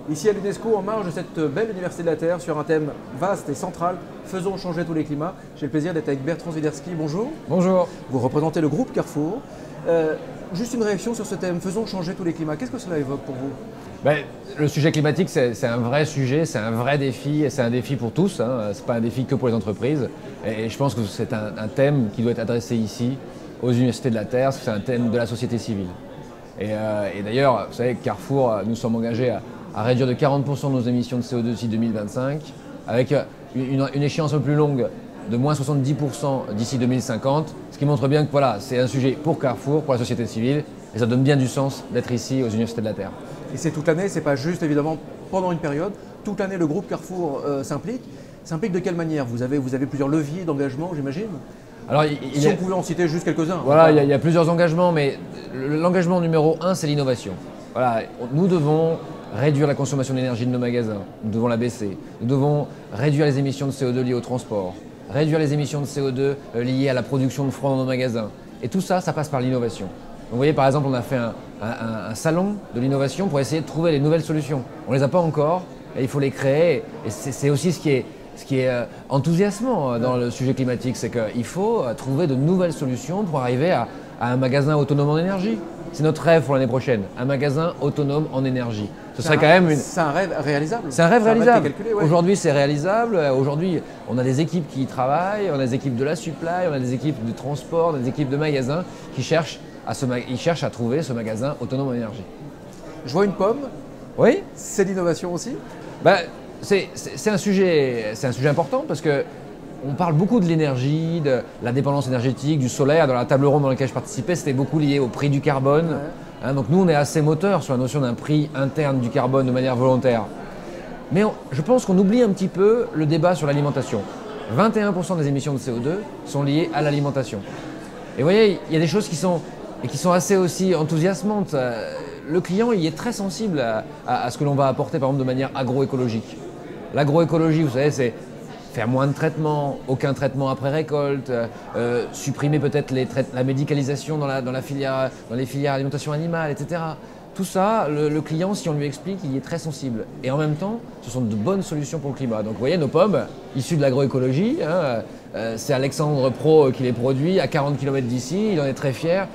Ici à l'UNESCO, en marge de cette belle Université de la Terre, sur un thème vaste et central, faisons changer tous les climats. J'ai le plaisir d'être avec Bertrand Swiderski. Bonjour. Bonjour. Vous représentez le groupe Carrefour. Juste une réaction sur ce thème, faisons changer tous les climats. Qu'est-ce que cela évoque pour vous? Le sujet climatique, c'est un vrai sujet, c'est un vrai défi, et c'est un défi pour tous. Ce n'est pas un défi que pour les entreprises. Et je pense que c'est un thème qui doit être adressé ici, aux universités de la Terre. C'est un thème de la société civile. Et d'ailleurs, vous savez, Carrefour, nous sommes engagés à réduire de 40% nos émissions de CO2 d'ici 2025, avec une échéance un peu plus longue de moins 70% d'ici 2050, ce qui montre bien que voilà, c'est un sujet pour Carrefour, pour la société civile, et ça donne bien du sens d'être ici aux universités de la Terre. Et c'est toute l'année, c'est pas juste évidemment pendant une période. Toute l'année, le groupe Carrefour s'implique. S'implique de quelle manière? Vous avez plusieurs leviers d'engagement, j'imagine. Alors, si on pouvait en citer juste quelques-uns. Voilà, il y a plusieurs engagements, mais l'engagement numéro 1, c'est l'innovation. Voilà, nous devons réduire la consommation d'énergie de nos magasins, nous devons la baisser. Nous devons réduire les émissions de CO2 liées au transport, réduire les émissions de CO2 liées à la production de froid dans nos magasins. Et tout ça, ça passe par l'innovation. Donc, vous voyez, par exemple, on a fait un salon de l'innovation pour essayer de trouver les nouvelles solutions. On ne les a pas encore, et il faut les créer. Et c'est aussi ce qui est enthousiasmant dans le sujet climatique, c'est qu'il faut trouver de nouvelles solutions pour arriver à un magasin autonome en énergie. C'est notre rêve pour l'année prochaine, un magasin autonome en énergie. Ce serait quand même C'est un rêve réalisable. C'est un rêve réalisable. Ouais. Aujourd'hui, c'est réalisable. Aujourd'hui, on a des équipes qui y travaillent, on a des équipes de la supply, on a des équipes de transport, des équipes de magasins qui cherchent à trouver ce magasin autonome en énergie. Je vois une pomme. Oui. C'est l'innovation aussi. C'est un sujet important parce que on parle beaucoup de l'énergie, de la dépendance énergétique, du solaire. Dans la table ronde dans laquelle je participais, c'était beaucoup lié au prix du carbone. Ouais. Donc nous, on est assez moteur sur la notion d'un prix interne du carbone de manière volontaire. Mais je pense qu'on oublie un petit peu le débat sur l'alimentation. 21% des émissions de CO2 sont liées à l'alimentation. Et vous voyez, il y a des choses qui sont assez aussi enthousiasmantes. Le client, il est très sensible à ce que l'on va apporter, par exemple, de manière agroécologique. L'agroécologie, vous savez, c'est faire moins de traitements, aucun traitement après récolte, supprimer peut-être la médicalisation dans les filières alimentation animale, etc. Tout ça, le client, si on lui explique, il y est très sensible. Et en même temps, ce sont de bonnes solutions pour le climat. Donc vous voyez, nos pommes, issues de l'agroécologie, c'est Alexandre Pro qui les produit à 40 km d'ici, il en est très fier.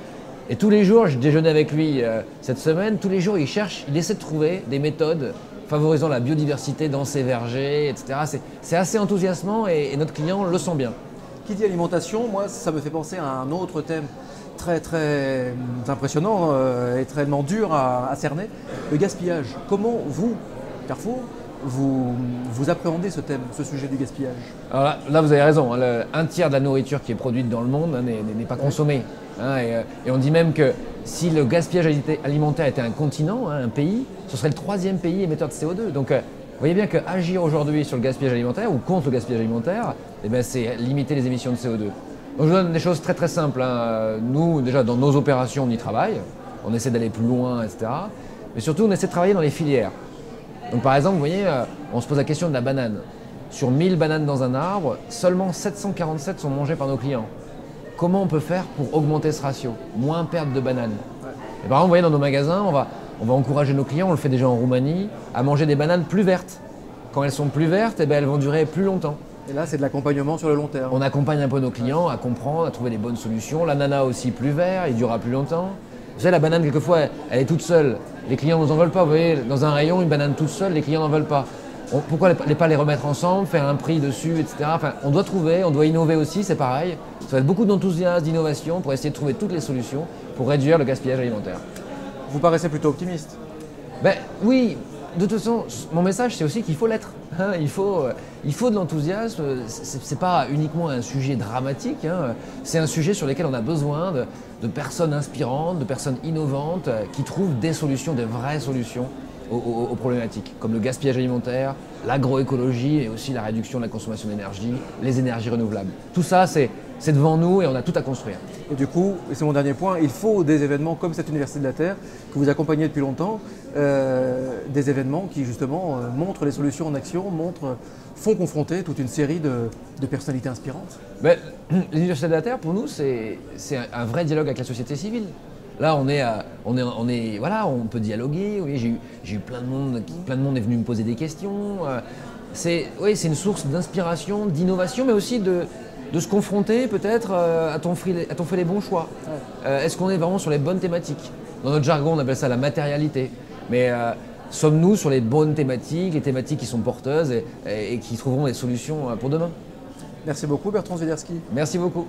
Et tous les jours, je déjeunais avec lui cette semaine, tous les jours il essaie de trouver des méthodes favorisant la biodiversité dans ses vergers, etc. C'est assez enthousiasmant et notre client le sent bien. Qui dit alimentation, moi ça me fait penser à un autre thème très très impressionnant et très dur à cerner, le gaspillage. Comment vous, Carrefour, vous appréhendez ce thème, ce sujet du gaspillage? Alors là, vous avez raison, un tiers de la nourriture qui est produite dans le monde n'est pas consommée. Et on dit même que si le gaspillage alimentaire était un continent, un pays, ce serait le 3e pays émetteur de CO2. Donc vous voyez bien qu'agir aujourd'hui sur le gaspillage alimentaire ou contre le gaspillage alimentaire, c'est limiter les émissions de CO2. Donc je vous donne des choses très très simples. Nous, déjà dans nos opérations, on y travaille, on essaie d'aller plus loin, etc. Mais surtout, on essaie de travailler dans les filières. Donc par exemple, vous voyez, on se pose la question de la banane. Sur 1000 bananes dans un arbre, seulement 747 sont mangées par nos clients. Comment on peut faire pour augmenter ce ratio? Moins perdre de bananes. Et par exemple, vous voyez, dans nos magasins, on va encourager nos clients, on le fait déjà en Roumanie, à manger des bananes plus vertes. Quand elles sont plus vertes, elles vont durer plus longtemps. Et là, c'est de l'accompagnement sur le long terme. On accompagne un peu nos clients à comprendre, à trouver des bonnes solutions. L'ananas aussi plus vert, il durera plus longtemps. Vous savez, la banane, quelquefois, elle est toute seule. Les clients ne nous en veulent pas. Vous voyez, dans un rayon, une banane toute seule, les clients n'en veulent pas. Pourquoi ne pas les remettre ensemble, faire un prix dessus, etc. Enfin, on doit trouver, on doit innover aussi, c'est pareil. Ça va être beaucoup d'enthousiasme, d'innovation pour essayer de trouver toutes les solutions pour réduire le gaspillage alimentaire. Vous paraissez plutôt optimiste. Oui, de toute façon, mon message, c'est aussi qu'il faut l'être. Il faut de l'enthousiasme. C'est pas uniquement un sujet dramatique. C'est un sujet sur lequel on a besoin de personnes inspirantes, de personnes innovantes qui trouvent des solutions, des vraies solutions aux problématiques, comme le gaspillage alimentaire, l'agroécologie et aussi la réduction de la consommation d'énergie, les énergies renouvelables. Tout ça, c'est devant nous et on a tout à construire. Et du coup, et c'est mon dernier point, il faut des événements comme cette Université de la Terre, que vous accompagnez depuis longtemps, des événements qui justement montrent les solutions en action, font confronter toute une série de personnalités inspirantes. L'Université de la Terre, pour nous, c'est un vrai dialogue avec la société civile. Là, voilà, on peut dialoguer. Oui, j'ai eu plein de monde est venu me poser des questions. Oui, c'est une source d'inspiration, d'innovation, mais aussi de se confronter peut-être à-t-on fait les bons choix. Est-ce qu'on est vraiment sur les bonnes thématiques? Dans notre jargon, on appelle ça la matérialité. Mais sommes-nous sur les bonnes thématiques, les thématiques qui sont porteuses et qui trouveront des solutions pour demain? Merci beaucoup Bertrand Swiderski. Merci beaucoup.